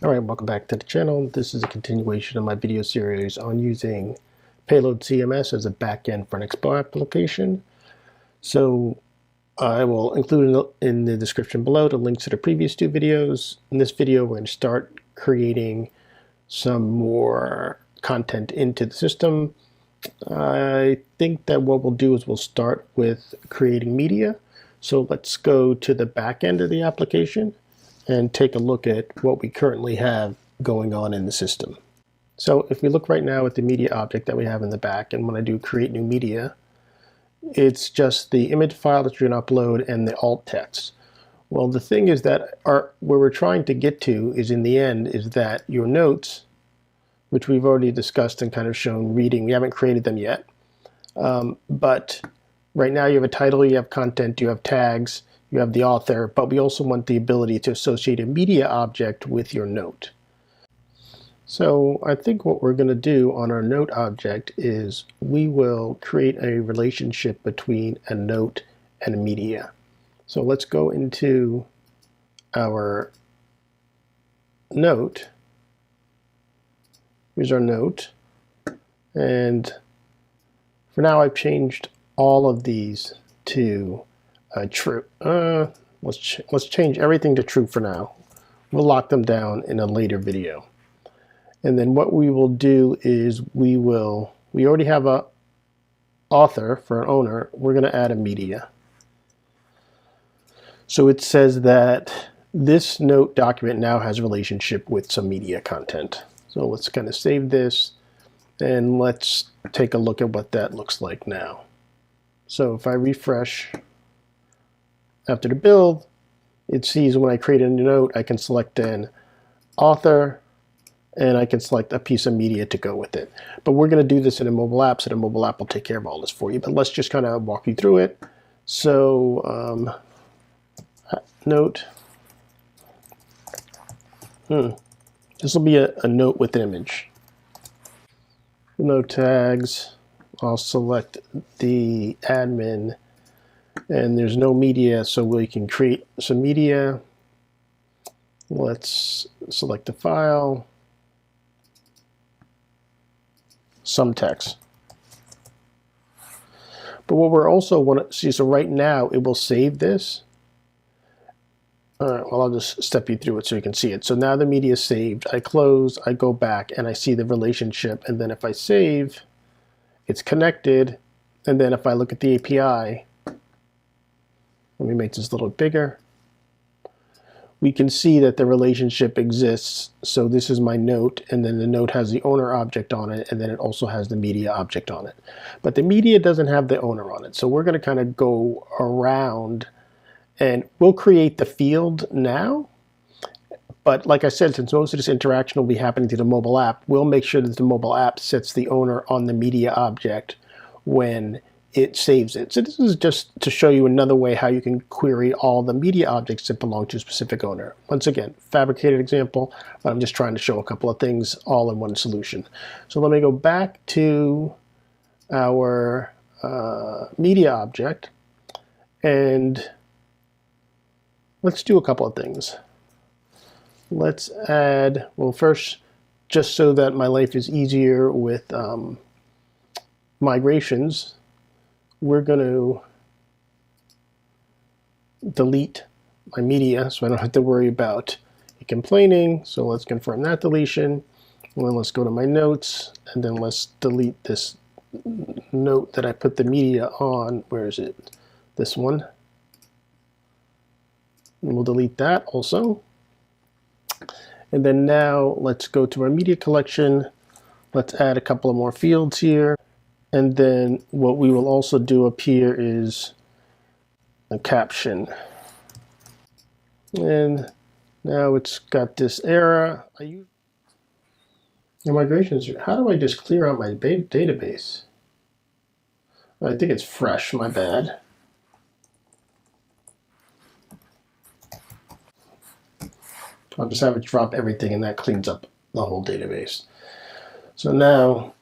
Alright, welcome back to the channel. This is a continuation of my video series on using Payload CMS as a backend for an Expo application. So I will include in the description below the links to the previous two videos. In this video, we're going to start creating some more content into the system. I think that what we'll do is we'll start with creating media. So let's go to the back end of the application and take a look at what we currently have going on in the system. So if we look right now at the media object that we have in the back, and when I do create new media, it's just the image file that you're going to upload and the alt text. Well, the thing is that where we're trying to get to is in the end is that your notes, which we've already discussed and kind of shown reading, we haven't created them yet. But right now you have a title, you have content, you have tags, you have the author, but we also want the ability to associate a media object with your note. So I think what we're going to do on our note object is we will create a relationship between a note and a media. So let's go into our note. Here's our note. And for now I've changed all of these to true. Let's change everything to true for now. We'll lock them down in a later video. And then what we will do is we already have a author for an owner. We're going to add a media. So it says that this note document now has a relationship with some media content. So let's kind of save this and let's take a look at what that looks like now. So if I refresh after the build, it sees when I create a new note, I can select an author and I can select a piece of media to go with it. But we're going to do this in a mobile app, so the mobile app will take care of all this for you. But let's just kind of walk you through it. So note. This will be a note with an image. No tags. I'll select the admin. And there's no media, so we can create some media. Let's select the file, some text. But what we're also want to see, so right now it will save this. All right, well, I'll just step you through it so you can see it. So now the media is saved. I close, I go back, and I see the relationship. And then if I save, it's connected. And then if I look at the API, let me make this a little bigger. We can see that the relationship exists. So this is my note, and then the note has the owner object on it, and then it also has the media object on it. But the media doesn't have the owner on it. So we're going to kind of go around, and we'll create the field now. But like I said, since most of this interaction will be happening to the mobile app, we'll make sure that the mobile app sets the owner on the media object when it saves it. So this is just to show you another way how you can query all the media objects that belong to a specific owner. Once again, fabricated example, but I'm just trying to show a couple of things all in one solution. So let me go back to our media object, and let's do a couple of things. Let's add, well, first, just so that my life is easier with migrations, we're going to delete my media so I don't have to worry about it complaining. So let's confirm that deletion. And then let's go to my notes, and then let's delete this note that I put the media on. Where is it? This one. And we'll delete that also. And then now let's go to our media collection. Let's add a couple of more fields here. And then what we will also do up here is a caption. And now it's got this error. The migrations, how do I just clear out my database? I think it's fresh, my bad. I'll just have it drop everything, and that cleans up the whole database. So now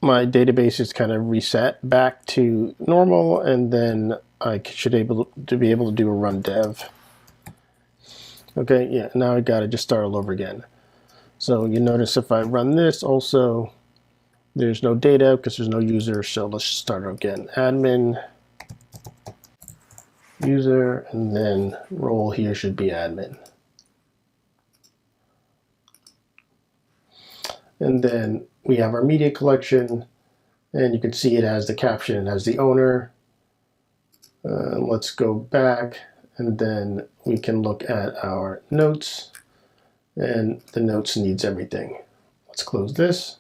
my database is kind of reset back to normal, and then I should be able to do a run dev. Okay, yeah, now I gotta just start all over again. So you notice if I run this also, there's no data because there's no user, so let's start again. Admin, user, and then role here should be admin. And then we have our media collection, and you can see it has the caption, it has the owner. Let's go back, and then we can look at our notes, and the notes needs everything. Let's close this,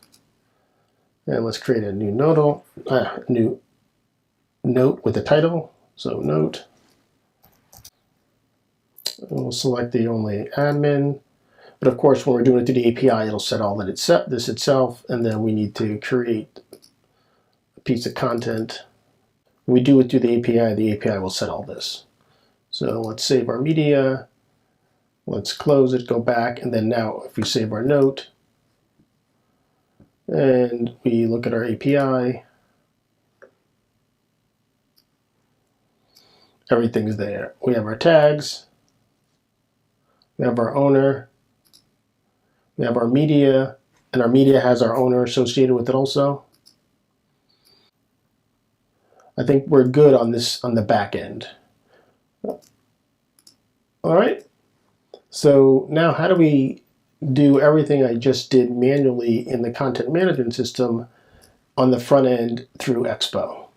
and let's create a new new note with a title. So note. We'll select the only admin. But of course, when we're doing it through the API, it'll set all that it's set this itself, and then we need to create a piece of content. When we do it through the API will set all this. So let's save our media. Let's close it, go back, and then now if we save our note and we look at our API, everything's there. We have our tags, we have our owner, we have our media, and our media has our owner associated with it also. I think we're good on this on the back end. All right. So now how do we do everything I just did manually in the content management system on the front end through Expo?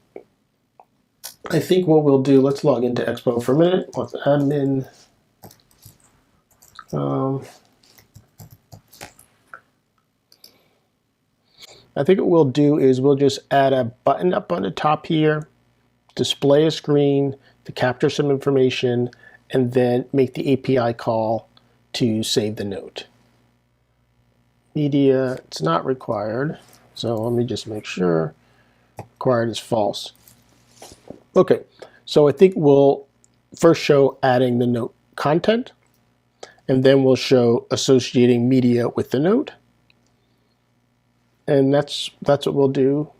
I think what we'll do, let's log into Expo for a minute. Let's admin. I think what we'll do is we'll just add a button up on the top here, display a screen to capture some information, and then make the API call to save the note. Media, it's not required. So let me just make sure. Required is false. Okay, so I think we'll first show adding the note content, and then we'll show associating media with the note. And that's what we'll do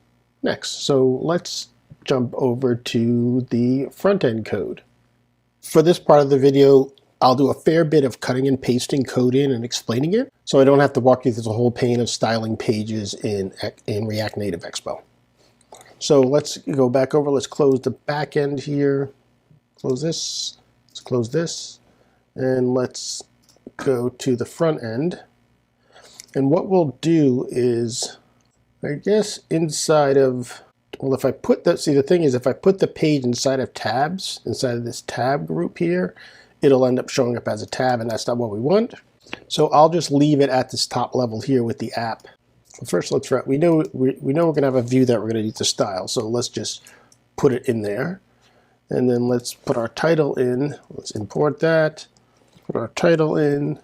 next. So let's jump over to the front-end code. For this part of the video, I'll do a fair bit of cutting and pasting code in and explaining it, so I don't have to walk you through the whole pane of styling pages in React Native Expo. So let's go back over, let's close the back end here, close this, let's close this, and let's go to the front end. And what we'll do is, I guess inside of, well, if I put that, see the thing is if I put the page inside of tabs, inside of this tab group here, it'll end up showing up as a tab, and that's not what we want. So I'll just leave it at this top level here with the app. So first let's write, we know we're gonna have a view that we're gonna need to style, so let's just put it in there. And then let's put our title in, let's import that, put our title in,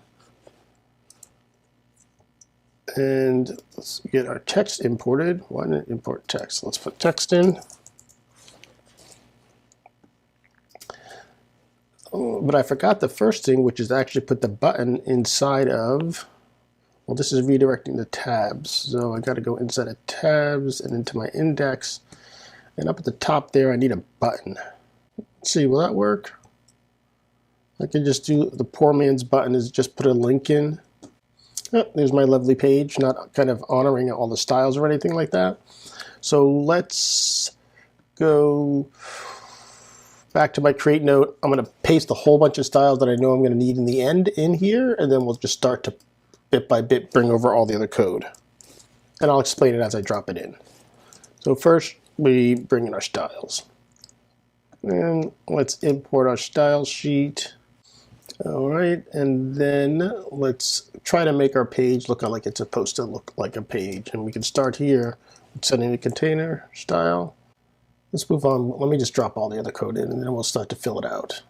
and let's get our text imported. Why not import text? Let's put text in. Oh, but I forgot the first thing, which is actually put the button inside of, well, this is redirecting the tabs. So I got to go inside of tabs and into my index. And up at the top there, I need a button. Let's see, will that work? I can just do the poor man's button is just put a link in. Oh, there's my lovely page, not kind of honoring all the styles or anything like that. So let's go back to my create note. I'm going to paste a whole bunch of styles that I know I'm going to need in the end in here, and then we'll just start to bit by bit bring over all the other code. And I'll explain it as I drop it in. So first we bring in our styles. And let's import our style sheet. All right, and then let's try to make our page look like it's supposed to look like a page. And we can start here with setting the container style. Let's move on. Let me just drop all the other code in, and then we'll start to fill it out.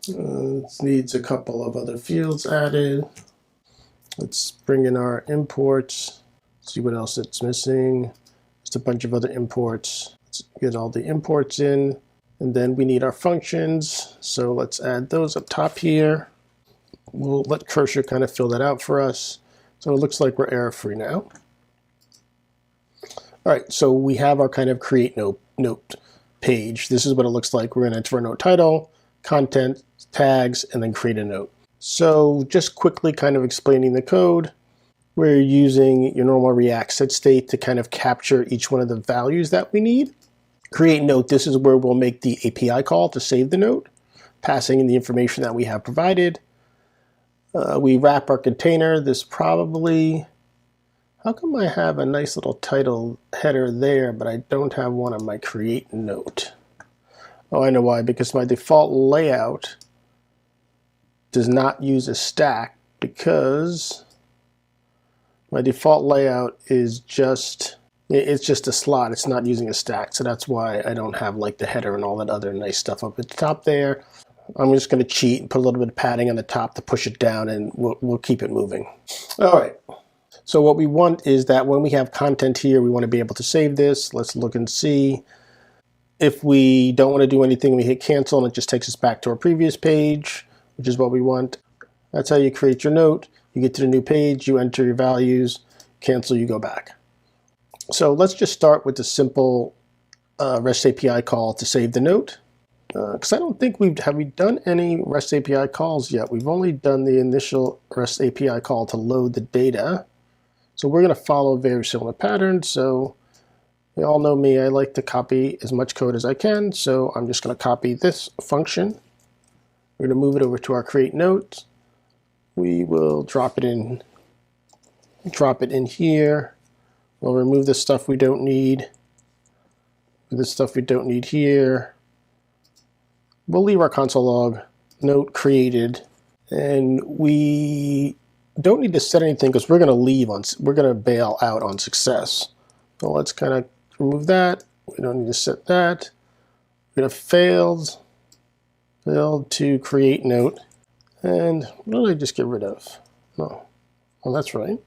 It needs a couple of other fields added. Let's bring in our imports, see what else it's missing. Just a bunch of other imports. Let's get all the imports in. And then we need our functions, so let's add those up top here. We'll let Cursor kind of fill that out for us. So it looks like we're error-free now. All right, so we have our kind of create note page. This is what it looks like. We're going to enter our note title, content, tags, and then create a note. So just quickly kind of explaining the code. We're using your normal React set state to kind of capture each one of the values that we need. Create note, this is where we'll make the API call to save the note, passing in the information that we have provided. We wrap our container. This probably, how come I have a nice little title header there, but I don't have one on my create note? Oh, I know why, because my default layout does not use a stack, because my default layout is just, it's just a slot. It's not using a stack. So that's why I don't have like the header and all that other nice stuff up at the top there. I'm just going to cheat and put a little bit of padding on the top to push it down, and we'll keep it moving. All right. So what we want is that when we have content here, we want to be able to save this. Let's look and see. If we don't want to do anything, we hit cancel and it just takes us back to our previous page, which is what we want. That's how you create your note. You get to the new page, you enter your values, cancel, you go back. So let's just start with the simple REST API call to save the note. Because I don't think have we done any REST API calls yet. We've only done the initial REST API call to load the data. So we're going to follow a very similar pattern. So you all know me, I like to copy as much code as I can. So I'm just going to copy this function. We're going to move it over to our create note. We will drop it in here. We'll remove the stuff we don't need. This stuff we don't need here. We'll leave our console log, note created, and we don't need to set anything because we're going to bail out on success. So let's kind of remove that. We don't need to set that. We're going to fail to create note. And what did I just get rid of? No. Well, that's right.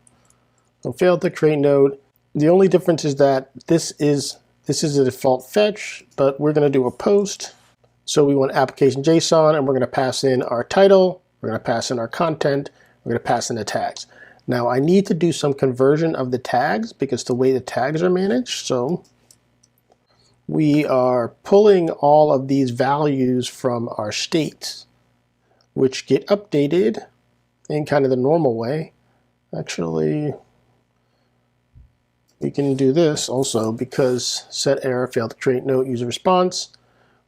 So failed to create note. The only difference is that this is a default fetch, but we're going to do a post. So we want application JSON, and we're going to pass in our title, we're going to pass in our content, we're going to pass in the tags. Now I need to do some conversion of the tags because the way the tags are managed. So we are pulling all of these values from our states, which get updated in kind of the normal way. Actually, we can do this also because set error, failed to create note, user response.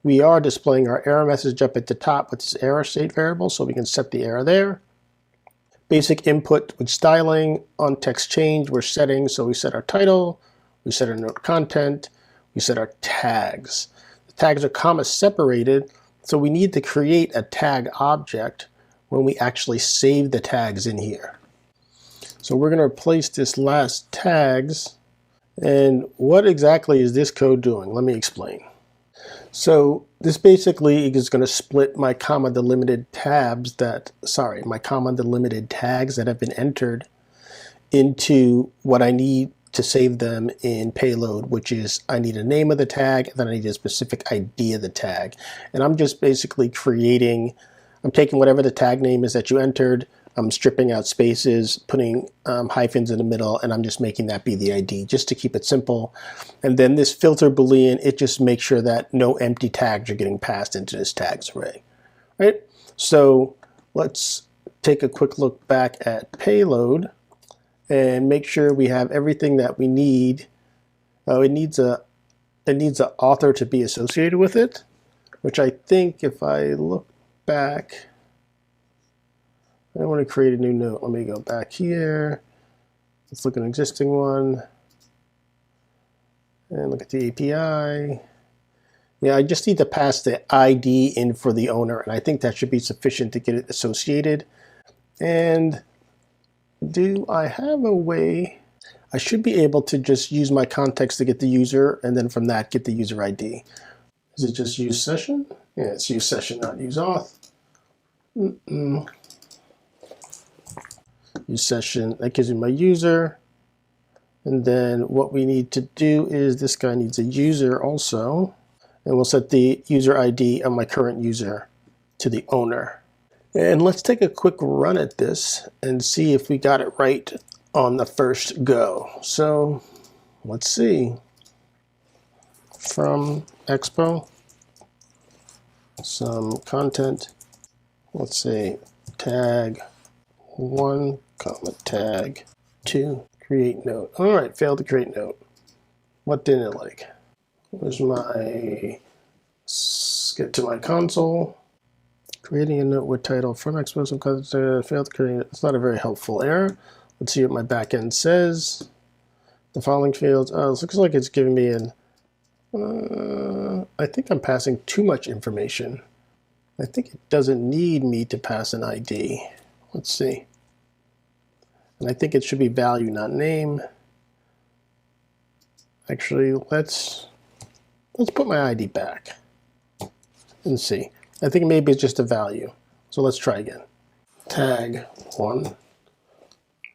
We are displaying our error message up at the top with this error state variable, so we can set the error there. Basic input with styling, on text change, we're setting, so we set our title, we set our note content, we set our tags. The tags are comma separated, so we need to create a tag object when we actually save the tags in here. So we're going to replace this last tags, and what exactly is this code doing? Let me explain. So this basically is going to split my comma delimited tags that have been entered into what I need to save them in payload, which is I need a name of the tag, and then I need a specific ID of the tag. And I'm just basically I'm taking whatever the tag name is that you entered, I'm stripping out spaces, putting hyphens in the middle, and I'm just making that be the ID, just to keep it simple. And then this filter boolean, it just makes sure that no empty tags are getting passed into this tags array, right? So let's take a quick look back at payload and make sure we have everything that we need. It needs an author to be associated with it, which I think if I look back, I want to create a new note. Let me go back here. Let's look at an existing one and look at the API. Yeah, I just need to pass the ID in for the owner, and I think that should be sufficient to get it associated. And do I have a way? I should be able to just use my context to get the user, and then from that get the user ID. Is it just use session? Yeah, it's use session, not use auth. Use session, that gives me my user. And then what we need to do is this guy needs a user also. And we'll set the user ID of my current user to the owner. And let's take a quick run at this and see if we got it right on the first go. So let's see. From Expo, some content. Let's see. tag 1, comma, tag 2, create note. All right, failed to create note. What didn't it like? Where's my, let's get to my console. Creating a note with title from Expo, some content failed to create. It's not a very helpful error. Let's see what my backend says. The following fields. Oh, it looks like it's giving me an. I think I'm passing too much information. I think it doesn't need me to pass an ID. Let's see. And I think it should be value, not name. Actually, let's put my ID back and see. I think maybe it's just a value. So let's try again. Tag 1,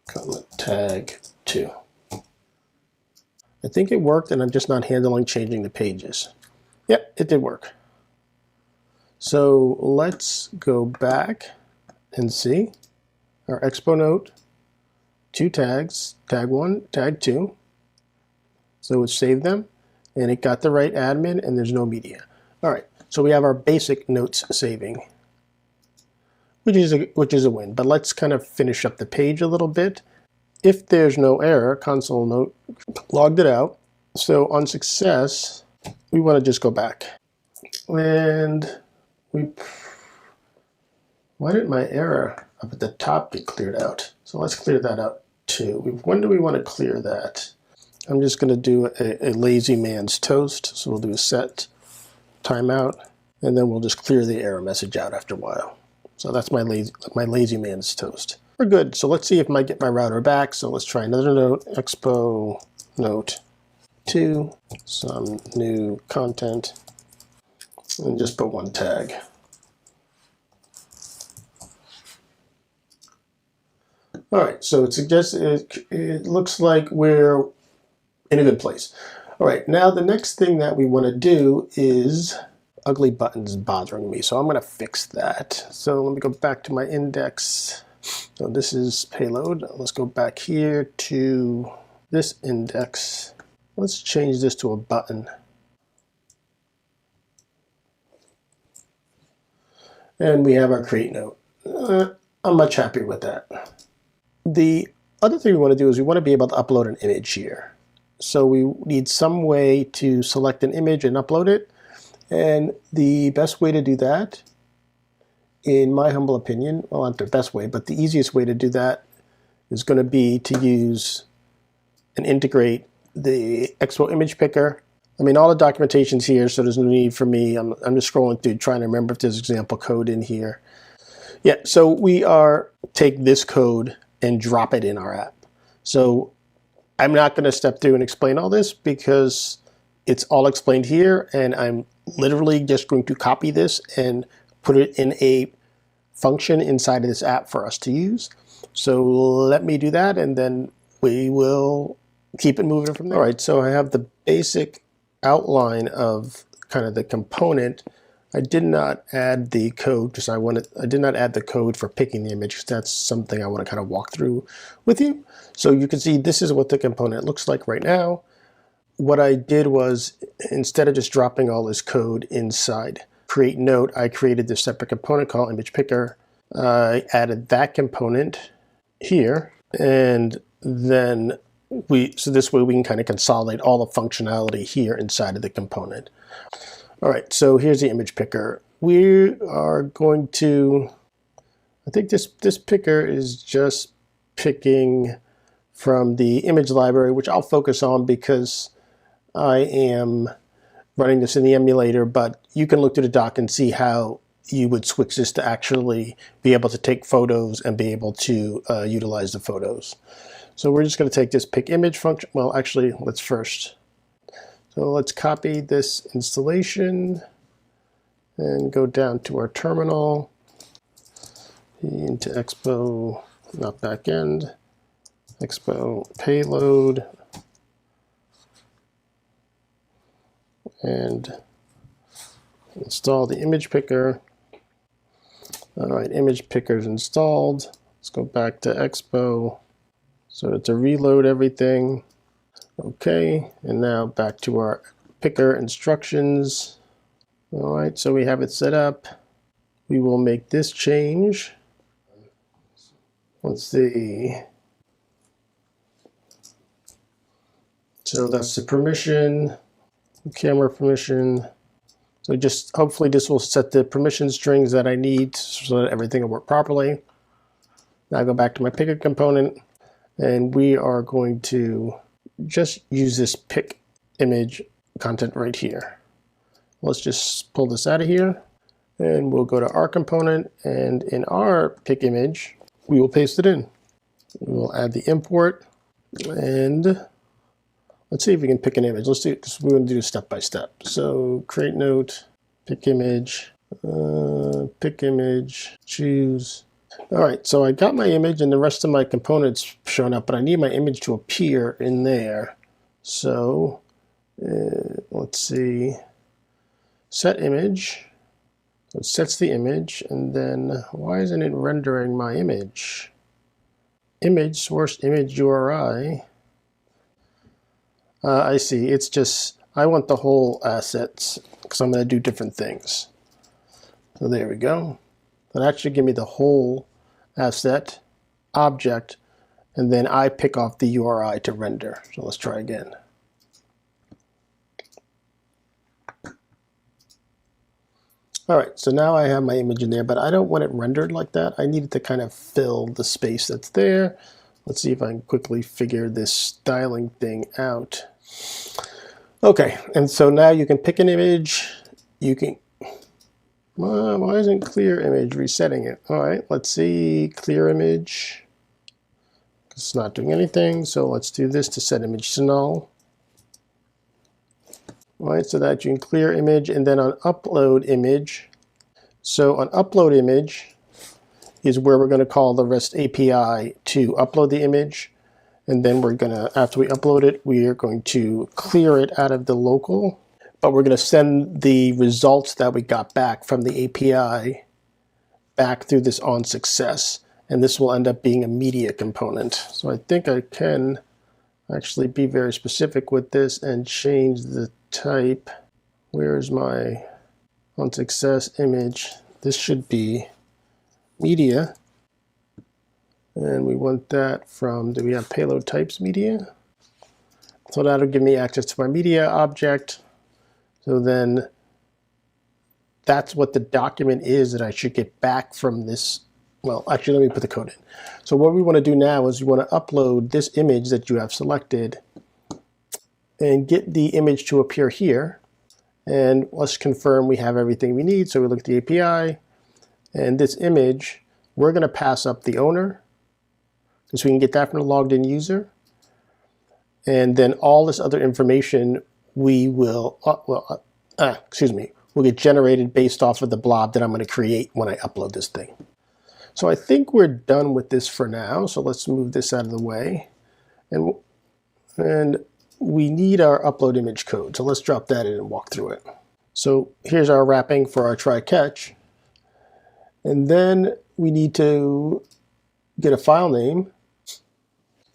comma, tag 2. I think it worked, and I'm just not handling changing the pages. Yep, it did work. So let's go back and see our Expo note, 2 tags, tag 1, tag 2. So it saved them, and it got the right admin, and there's no media. All right, so we have our basic notes saving, which is a win. But let's kind of finish up the page a little bit. If there's no error, console note logged it out. So on success, we want to just go back. And why didn't my error up at the top get cleared out? So let's clear that out too. When do we want to clear that? I'm just going to do a lazy man's toast. So we'll do a set timeout, and then we'll just clear the error message out after a while. So that's my lazy man's toast. We're good. So let's see if I get my router back. So let's try another note, Expo note 2, some new content, and just put 1 tag. All right, so it suggests it looks like we're in a good place. All right, now the next thing that we want to do is ugly buttons bothering me. So I'm going to fix that. So let me go back to my index. So this is payload. Let's go back here to this index. Let's change this to a button. And we have our create note. I'm much happier with that. The other thing we want to do is we want to be able to upload an image here. So we need some way to select an image and upload it. And the best way to do that, in my humble opinion, well, not the best way, but the easiest way to do that is going to be to use and integrate the Expo image picker. I mean, all the documentation's here, so there's no need for me. I'm just scrolling through trying to remember if there's example code in here. Yeah, so we take this code and drop it in our app. So I'm not going to step through and explain all this because it's all explained here, and I'm literally just going to copy this and put it in a function inside of this app for us to use. So let me do that, and then we will keep it moving from there. All right, so I have the basic outline of kind of the component. I did not add the code because I did not add the code for picking the image because that's something I want to kind of walk through with you. So you can see this is what the component looks like right now. What I did was, instead of just dropping all this code inside create note, I created this separate component called image picker. I added that component here, and then so this way we can kind of consolidate all the functionality here inside of the component. All right, so here's the image picker. We are going to, I think this picker is just picking from the image library, which I'll focus on because I am running this in the emulator, but you can look to the doc and see how you would switch this to actually be able to take photos and be able to utilize the photos. So we're just going to take this pick image function. Well, actually, let's first. So let's copy this installation and go down to our terminal, into Expo, not backend, Expo payload, and install the image picker. All right, image picker is installed. Let's go back to Expo. So to reload everything. Okay, and now back to our picker instructions. All right, so we have it set up. We will make this change. Let's see. So that's the permission, camera permission. So just hopefully this will set the permission strings that I need so that everything will work properly. Now I go back to my picker component, and we are going to just use this pick image content right here. Let's just pull this out of here, and we'll go to our component, and in our pick image, we will paste it in. We will add the import, and let's see if we can pick an image. Let's do this. We're going to do step by step. So create note, pick image, choose. All right, so I got my image and the rest of my components shown up, but I need my image to appear in there. So let's see, set image. So it sets the image, and then why isn't it rendering my image? Image, source image URI. I see, it's just, I want the whole assets because I'm going to do different things. So there we go. So that should give me the whole asset object, and then I pick off the URI to render. So let's try again. All right, so now I have my image in there, but I don't want it rendered like that. I need it to kind of fill the space that's there. Let's see if I can quickly figure this styling thing out. Okay, and so now you can pick an image. You can, why isn't clear image resetting it? All right, let's see, clear image. It's not doing anything, so let's do this to set image to null. All right, so that you can clear image, and then on upload image. So on upload image is where we're going to call the REST API to upload the image. And then we're going to, after we upload it, we are going to clear it out of the local, but we're going to send the results that we got back from the API back through this on success. And this will end up being a media component. So I think I can actually be very specific with this and change the type. Where's my on success image? This should be media. And we want that from, do we have payload types media? So that'll give me access to my media object. So then that's what the document is that I should get back from this. Well, actually, let me put the code in. So what we want to do now is we want to upload this image that you have selected and get the image to appear here. And let's confirm we have everything we need. So we look at the API, and this image, we're going to pass up the owner, so we can get that from the logged in user. And then all this other information we will, will get generated based off of the blob that I'm going to create when I upload this thing. So I think we're done with this for now. So let's move this out of the way. And we need our upload image code. So let's drop that in and walk through it. So here's our wrapping for our try catch. And then we need to get a file name.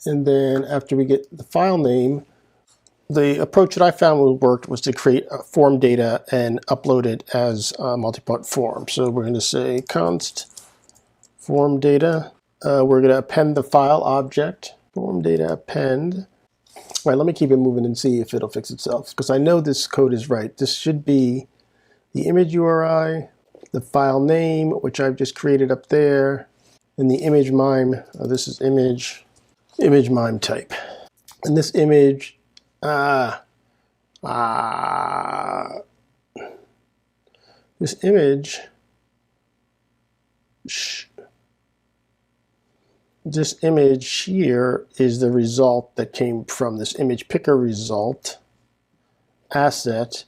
And then after we get the file name, the approach that I found worked was to create a form data and upload it as a multi-part form. So we're going to say const form data. We're going to append the file object, form data append. All right, let me keep it moving and see if it'll fix itself, because I know this code is right. This should be the image URI, the file name, which I've just created up there, and the image mime. This is image mime type. And this image, this image here is the result that came from this image picker result asset.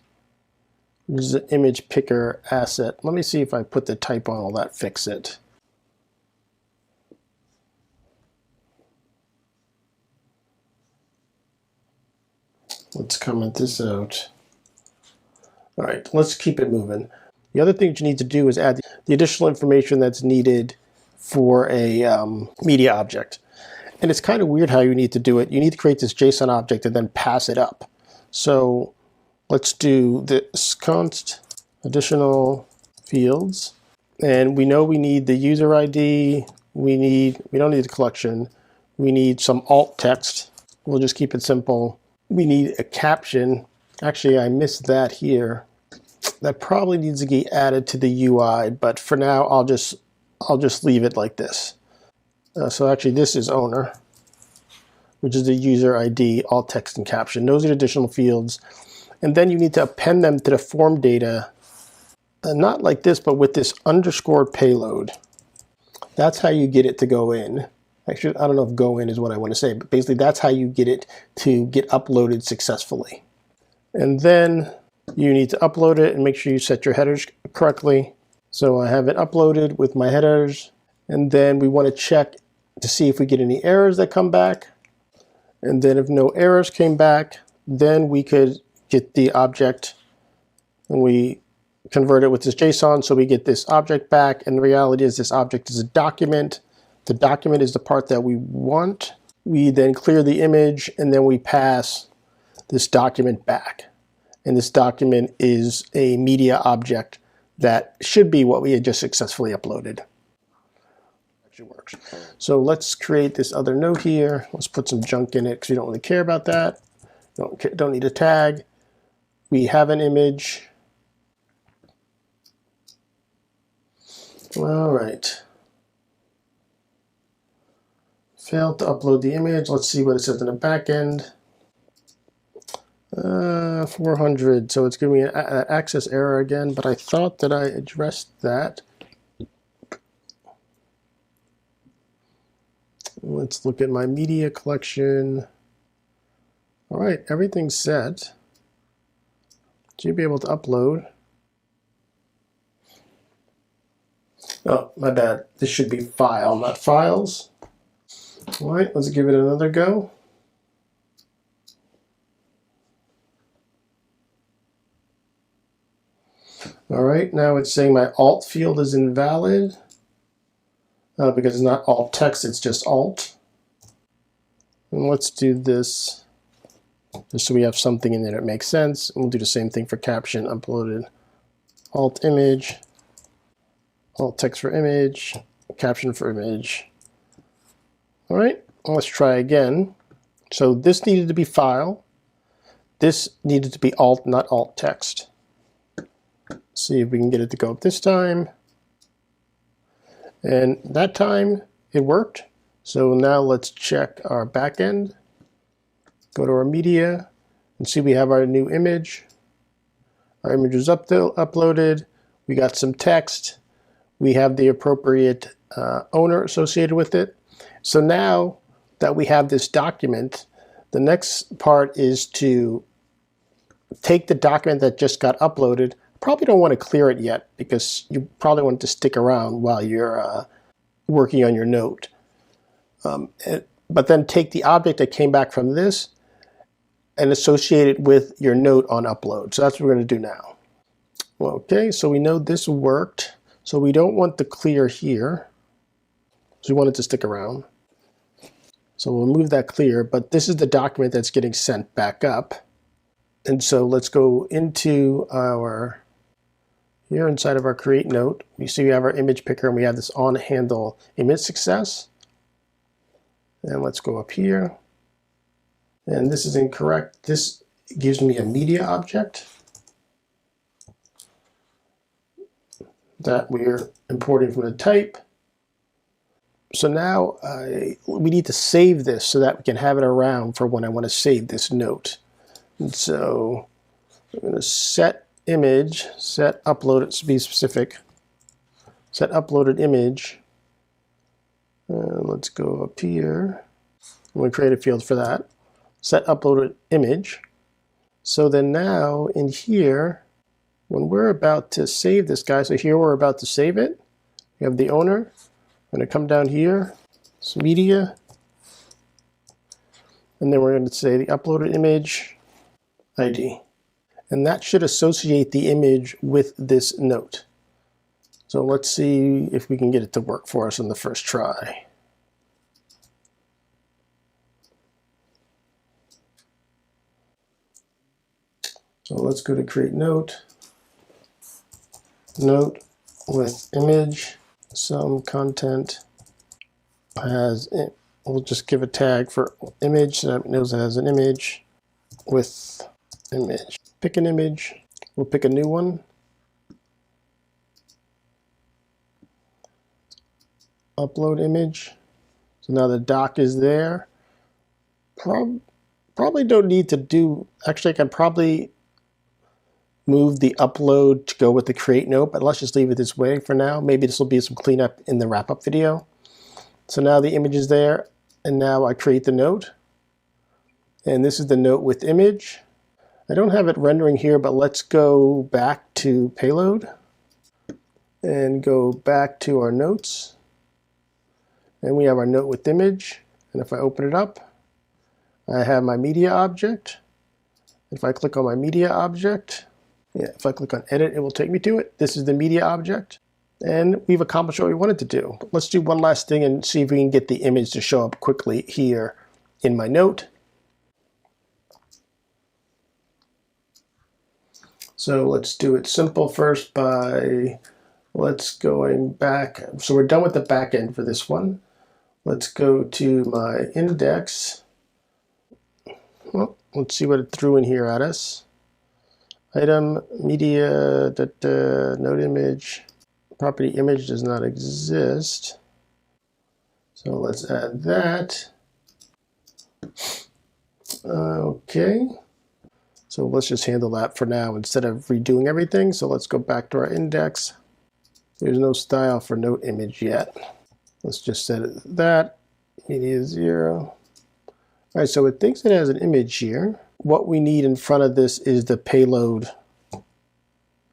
This is the image picker asset. Let me see if I put the type on, will that fix it? Let's comment this out. All right, let's keep it moving. The other thing that you need to do is add the additional information that's needed for a media object. And it's kind of weird how you need to do it. You need to create this JSON object and then pass it up. So let's do this const additional fields. And we know we need the user ID, we don't need a collection. We need some alt text. We'll just keep it simple. We need a caption. Actually, I missed that here. That probably needs to get added to the UI, but for now, I'll just leave it like this. So actually, this is owner, which is the user ID, alt text, and caption. Those are additional fields. And then you need to append them to the form data, not like this, but with this underscore payload. That's how you get it to go in. Actually, I don't know if go in is what I want to say, but basically that's how you get it to get uploaded successfully. And then you need to upload it and make sure you set your headers correctly. So I have it uploaded with my headers, and then we want to check to see if we get any errors that come back. And then if no errors came back, then we could get the object and we convert it with this JSON, so we get this object back. And the reality is this object is a document. The document is the part that we want. We then clear the image, and then we pass this document back. And this document is a media object that should be what we had just successfully uploaded. Actually works. So let's create this other note here. Let's put some junk in it because we don't really care about that. Don't need a tag. We have an image. All right. Failed to upload the image. Let's see what it says in the backend. 400. So it's giving me an access error again, but I thought that I addressed that. Let's look at my media collection. All right, everything's set. Should be able to upload. Oh, my bad. This should be file, not files. All right, let's give it another go. All right, now it's saying my alt field is invalid because it's not alt text, it's just alt. And let's do this just so we have something in there that makes sense. And we'll do the same thing for caption, uploaded alt image, alt text for image, caption for image. All right, let's try again. So this needed to be file. This needed to be alt, not alt text. See if we can get it to go up this time. And that time it worked. So now let's check our backend. Go to our media and see we have our new image. Our image is uploaded. We got some text. We have the appropriate owner associated with it. So now that we have this document, the next part is to take the document that just got uploaded. Probably don't want to clear it yet because you probably want it to stick around while you're working on your note. But then take the object that came back from this and associate it with your note on upload. So that's what we're going to do now. Okay, so we know this worked. So we don't want the clear here. So we want it to stick around. So we'll move that clear, but this is the document that's getting sent back up. And so let's go into our, here inside of our create note, you see we have our image picker and we have this on handle image success. And let's go up here. And this is incorrect. This gives me a media object that we're importing from the type. So now we need to save this so that we can have it around for when I want to save this note. And so I'm going to set image, set uploaded, to be specific, set uploaded image. And let's go up here. I'm going to create a field for that. Set uploaded image. So then now in here, when we're about to save this guy, so here we're about to save it. We have the owner. I'm going to come down here, it's media, and then we're going to say the uploaded image ID. And that should associate the image with this note. So let's see if we can get it to work for us on the first try. So let's go to create note, note with image, some content, we'll just give a tag for image so that it knows it has an image with image. Pick an image. We'll pick a new one. Upload image. So now the doc is there. Probably don't need to do, actually I can probably move the upload to go with the create note, but let's just leave it this way for now. Maybe this will be some cleanup in the wrap-up video. So now the image is there, and now I create the note. And this is the note with image. I don't have it rendering here, but let's go back to Payload and go back to our notes. And we have our note with image. And if I open it up, I have my media object. If I click on my media object, if I click on edit, it will take me to it. This is the media object. And we've accomplished what we wanted to do. But let's do one last thing and see if we can get the image to show up quickly here in my note. So let's do it simple first by let's going back. So we're done with the back end for this one. Let's go to my index. Well, let's see what it threw in here at us. Item, media, node image, property image does not exist. So let's add that. Okay. So let's just handle that for now instead of redoing everything. So let's go back to our index. There's no style for node image yet. Let's just set it that. Media 0. All right, so it thinks it has an image here. What we need in front of this is the payload,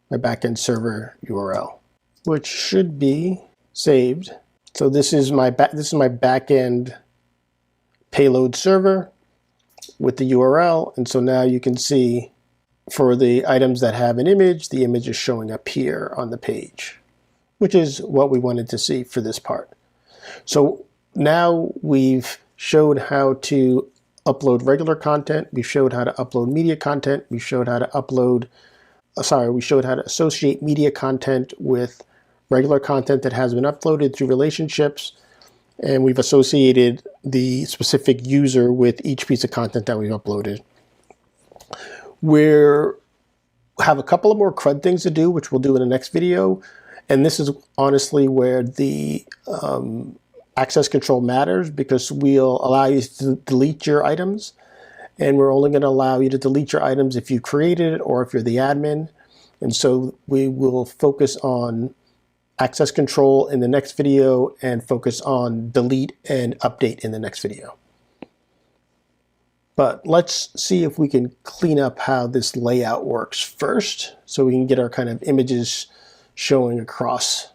my backend server URL, which should be saved. So this is my backend payload server with the URL, and so now you can see for the items that have an image, the image is showing up here on the page, which is what we wanted to see for this part. So now we've showed how to upload regular content, we showed how to upload media content, we showed how to we showed how to associate media content with regular content that has been uploaded through relationships, and we've associated the specific user with each piece of content that we've uploaded. We have a couple of more CRUD things to do, which we'll do in the next video, and this is honestly where the access control matters, because we'll allow you to delete your items, and we're only going to allow you to delete your items if you created it or if you're the admin. And so we will focus on access control in the next video and focus on delete and update in the next video. But let's see if we can clean up how this layout works first, so we can get our kind of images showing across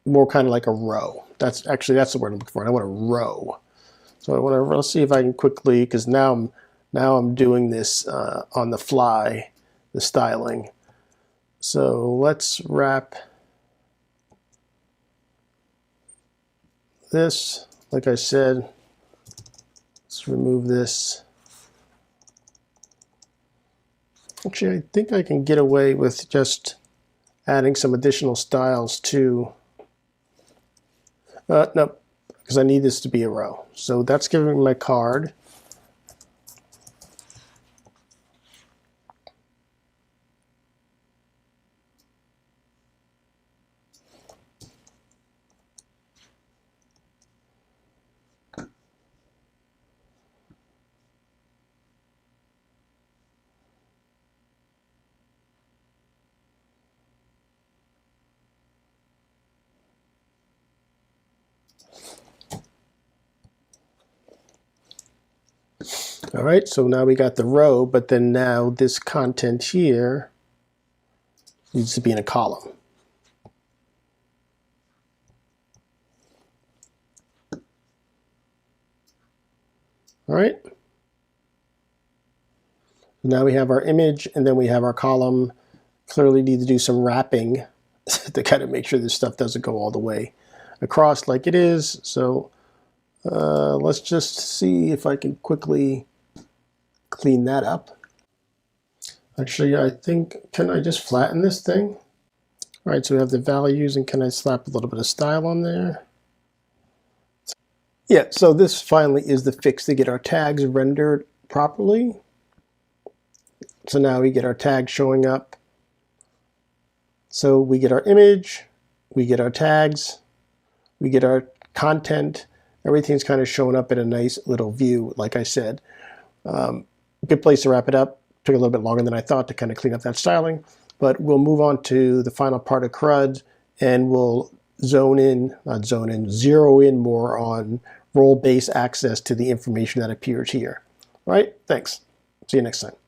more kind of like a row. That's the word I'm looking for. I want a row. So let's see if I can quickly, because now I'm doing this on the fly, the styling. So let's wrap this. Like I said, let's remove this. Actually, I think I can get away with just adding some additional styles to. No, because I need this to be a row. So that's giving me my card. All right, so now we got the row, but then now this content here needs to be in a column. All right. Now we have our image, and then we have our column. Clearly need to do some wrapping to kind of make sure this stuff doesn't go all the way across like it is. So let's just see if I can quickly clean that up. Actually, I think, can I just flatten this thing? All right, so we have the values, and can I slap a little bit of style on there? Yeah, so this finally is the fix to get our tags rendered properly. So now we get our tags showing up. So we get our image, we get our tags, we get our content. Everything's kind of showing up in a nice little view, like I said. Good place to wrap it up. Took a little bit longer than I thought to kind of clean up that styling, but we'll move on to the final part of CRUD, and we'll zero in more on role-based access to the information that appears here. All right, thanks. See you next time.